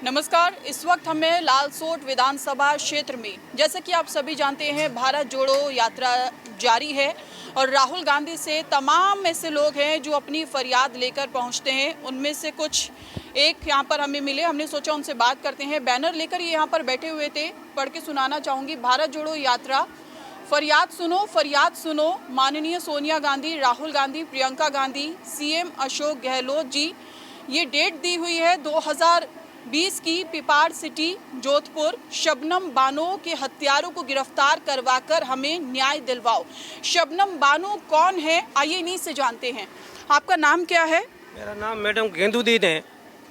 नमस्कार। इस वक्त हमें लालसोट विधानसभा क्षेत्र में, जैसे कि आप सभी जानते हैं, भारत जोड़ो यात्रा जारी है और राहुल गांधी से तमाम ऐसे लोग हैं जो अपनी फरियाद लेकर पहुंचते हैं। उनमें से कुछ एक यहाँ पर हमें मिले, हमने सोचा उनसे बात करते हैं। बैनर लेकर ये यहाँ पर बैठे हुए थे, पढ़ के सुनाना चाहूँगी। भारत जोड़ो यात्रा, फरियाद सुनो, माननीय सोनिया गांधी, राहुल गांधी, प्रियंका गांधी, सीएम अशोक गहलोत जी। ये डेट दी हुई है 2020 की। पिपाड़ सिटी जोधपुर, शबनम बानो के हत्यारों को गिरफ्तार करवाकर हमें न्याय दिलवाओ। शबनम बानो कौन है, आइए इन्हीं से जानते हैं। आपका नाम क्या है? मेरा नाम मैडम गेंदुद्दीन है,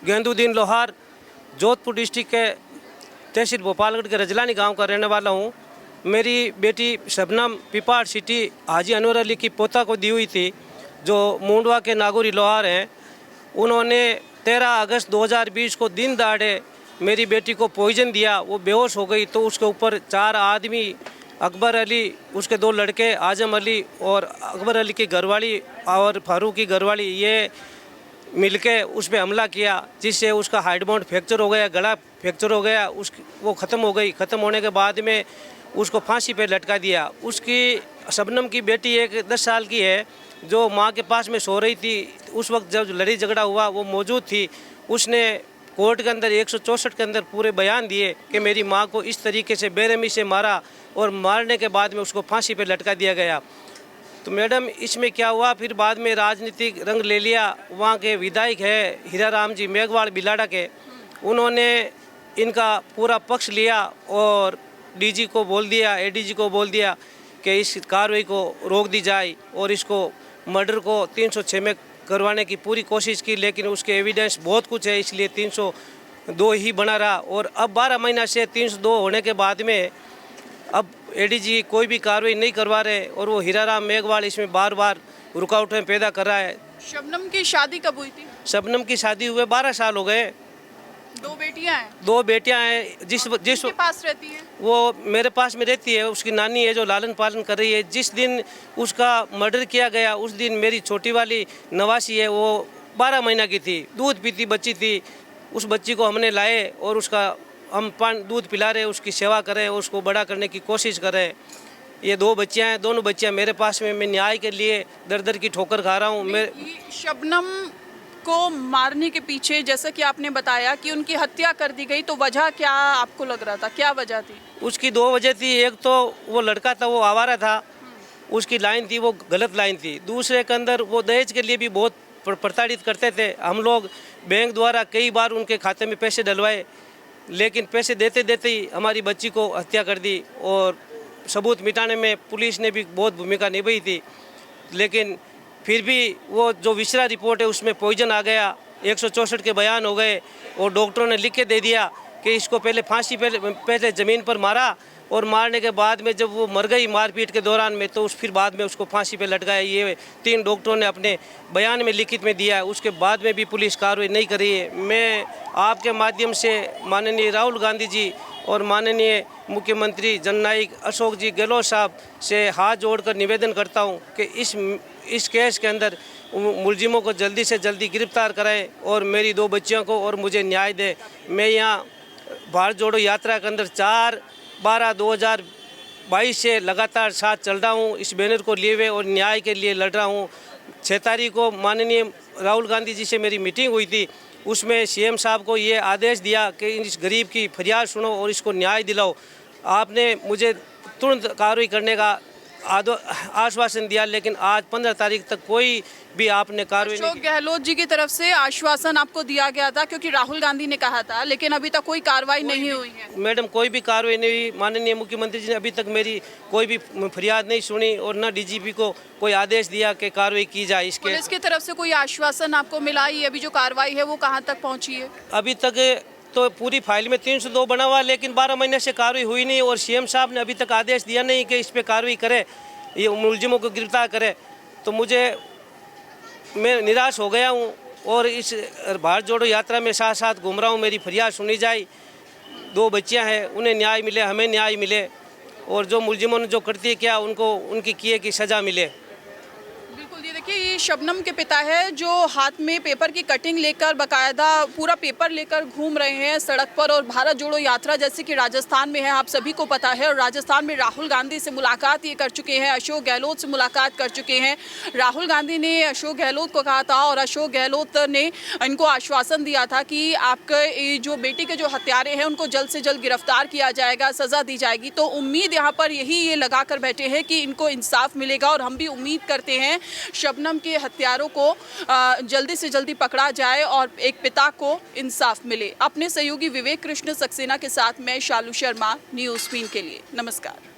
गेंदुद्दीन लोहार, जोधपुर डिस्ट्रिक्ट के तहसील भोपालगढ़ के रजलानी गांव का रहने वाला हूं। मेरी बेटी शबनम पिपाड़ सिटी हाजी अनवर अली की पोता को दी हुई थी, जो मुंडवा के नागौरी लोहार हैं। उन्होंने 13 अगस्त 2020 को दिन दहाड़े मेरी बेटी को पॉइजन दिया, वो बेहोश हो गई। तो उसके ऊपर 4 आदमी, अकबर अली, उसके 2 लड़के आजम अली और अकबर अली की घरवाली और फारूक की घरवाली, ये मिलके उस पर हमला किया, जिससे उसका हाइड बोन फ्रैक्चर हो गया, गला फ्रैक्चर हो गया, वो ख़त्म हो गई। ख़त्म होने के बाद में उसको फांसी पे लटका दिया। उसकी शबनम की बेटी एक 10 साल की है, जो माँ के पास में सो रही थी। उस वक्त जब लड़ाई झगड़ा हुआ वो मौजूद थी। उसने कोर्ट के अंदर 164 के अंदर पूरे बयान दिए कि मेरी माँ को इस तरीके से बेरहमी से मारा और मारने के बाद में उसको फांसी पे लटका दिया गया। तो मैडम, इसमें क्या हुआ, फिर बाद में राजनीतिक रंग ले लिया। वहाँ के विधायक है हीराराम जी मेघवाल बिलाड़ा के, उन्होंने इनका पूरा पक्ष लिया और डीजी को बोल दिया, एडीजी को बोल दिया कि इस कार्रवाई को रोक दी जाए और इसको मर्डर को 306 में करवाने की पूरी कोशिश की। लेकिन उसके एविडेंस बहुत कुछ है, इसलिए 302 ही बना रहा। और अब 12 महीना से 302 होने के बाद में अब एडीजी कोई भी कार्रवाई नहीं करवा रहे और वो हीराराम मेघवाल इसमें बार बार रुकावटें पैदा कर रहा है। शबनम की शादी कब हुई थी? शबनम की शादी हुए 12 साल हो गए। 2 बेटियां हैं? 2 बेटियां हैं। जिस के पास रहती है? वो मेरे पास में रहती है, उसकी नानी है जो लालन पालन कर रही है। जिस दिन उसका मर्डर किया गया उस दिन मेरी छोटी वाली नवासी है, वो 12 महीना की थी, दूध पीती बच्ची थी। उस बच्ची को हमने लाए और उसका हम दूध पिला रहे, उसकी सेवा करें, उसको बड़ा करने की कोशिश करें। ये 2 बच्चियाँ हैं, दोनों बच्चियाँ मेरे पास में, मैं न्याय के लिए दर दर की ठोकर खा रहा हूँ। मैं शबनम को मारने के पीछे, जैसा कि आपने बताया कि उनकी हत्या कर दी गई, तो वजह क्या आपको लग रहा था, क्या वजह थी? उसकी 2 वजह थी। एक तो वो लड़का था, वो आवारा था, उसकी लाइन थी, वो गलत लाइन थी। दूसरे के अंदर वो दहेज के लिए भी बहुत प्रताड़ित करते थे। हम लोग बैंक द्वारा कई बार उनके खाते में पैसे डलवाए, लेकिन पैसे देते देते ही हमारी बच्ची को हत्या कर दी। और सबूत मिटाने में पुलिस ने भी बहुत भूमिका निभाई थी, लेकिन फिर भी वो जो विसरा रिपोर्ट है उसमें पॉइजन आ गया। 164 के बयान हो गए और डॉक्टरों ने लिख के दे दिया कि इसको पहले फांसी पहले ज़मीन पर मारा और मारने के बाद में जब वो मर गई मारपीट के दौरान में, तो फिर बाद में उसको फांसी पे लटकाया। ये 3 डॉक्टरों ने अपने बयान में लिखित में दिया है। उसके बाद में भी पुलिस कार्रवाई नहीं कर रही है। मैं आपके माध्यम से माननीय राहुल गांधी जी और माननीय मुख्यमंत्री जननायक अशोक जी गहलोत साहब से हाथ जोड़कर निवेदन करता हूं कि इस केस के अंदर मुलजिमों को जल्दी से जल्दी गिरफ्तार कराएं और मेरी 2 बच्चियों को और मुझे न्याय दे। मैं यहाँ भारत जोड़ो यात्रा के अंदर 4/12/2022 से लगातार साथ चल रहा हूँ, इस बैनर को लिए हुए और न्याय के लिए लड़ रहा हूँ। 6 तारीख को माननीय राहुल गांधी जी से मेरी मीटिंग हुई थी, उसमें सीएम साहब को ये आदेश दिया कि इस गरीब की फरियाद सुनो और इसको न्याय दिलाओ। आपने मुझे तुरंत कार्रवाई करने का आश्वासन दिया, लेकिन आज 15 तारीख तक कोई भी आपने कार्रवाई नहीं की। गहलोत जी की तरफ से आश्वासन आपको दिया गया था, क्योंकि राहुल गांधी ने कहा था, लेकिन अभी तक कोई कार्रवाई नहीं हुई है। मैडम, कोई भी कार्रवाई नहीं हुई। माननीय मुख्यमंत्री जी ने अभी तक मेरी कोई भी फरियाद नहीं सुनी और न डीजीपी को कोई आदेश दिया कि कार्रवाई की जाए। इसके पुलिस की तरफ से कोई आश्वासन आपको मिला? ये अभी जो कार्रवाई है वो कहाँ तक पहुँची है? अभी तक तो पूरी फाइल में 302 बना हुआ, लेकिन 12 महीने से कार्रवाई हुई नहीं और सीएम साहब ने अभी तक आदेश दिया नहीं कि इस पर कार्रवाई करे, ये मुलजिमों को गिरफ्तार करे। तो मैं निराश हो गया हूँ और इस भारत जोड़ो यात्रा में साथ साथ घूम रहा हूँ। मेरी फरियाद सुनी जाए। 2 बच्चियाँ हैं, उन्हें न्याय मिले, हमें न्याय मिले और जो मुलजिमों ने जो करती है क्या, उनको उनकी किए की सज़ा मिले। बिल्कुल। ये देखिए, ये ये शबनम के पिता है जो हाथ में पेपर की कटिंग लेकर बाकायदा पूरा पेपर लेकर घूम रहे हैं सड़क पर। और भारत जोड़ो यात्रा जैसे कि राजस्थान में है, आप सभी को पता है, और राजस्थान में राहुल गांधी से मुलाकात ये कर चुके हैं, अशोक गहलोत से मुलाकात कर चुके हैं। राहुल गांधी ने अशोक गहलोत को कहा था और अशोक गहलोत ने इनको आश्वासन दिया था कि आपके जो बेटी के जो हत्यारे हैं उनको जल्द से जल्द गिरफ्तार किया जाएगा, सज़ा दी जाएगी। तो उम्मीद यहाँ पर यही ये लगा कर बैठे हैं कि इनको इंसाफ मिलेगा और हम भी उम्मीद करते हैं शबनम के हत्यारों को जल्दी से जल्दी पकड़ा जाए और एक पिता को इंसाफ मिले। अपने सहयोगी विवेक कृष्ण सक्सेना के साथ मैं शालू शर्मा, न्यूज़ क्वीन के लिए। नमस्कार।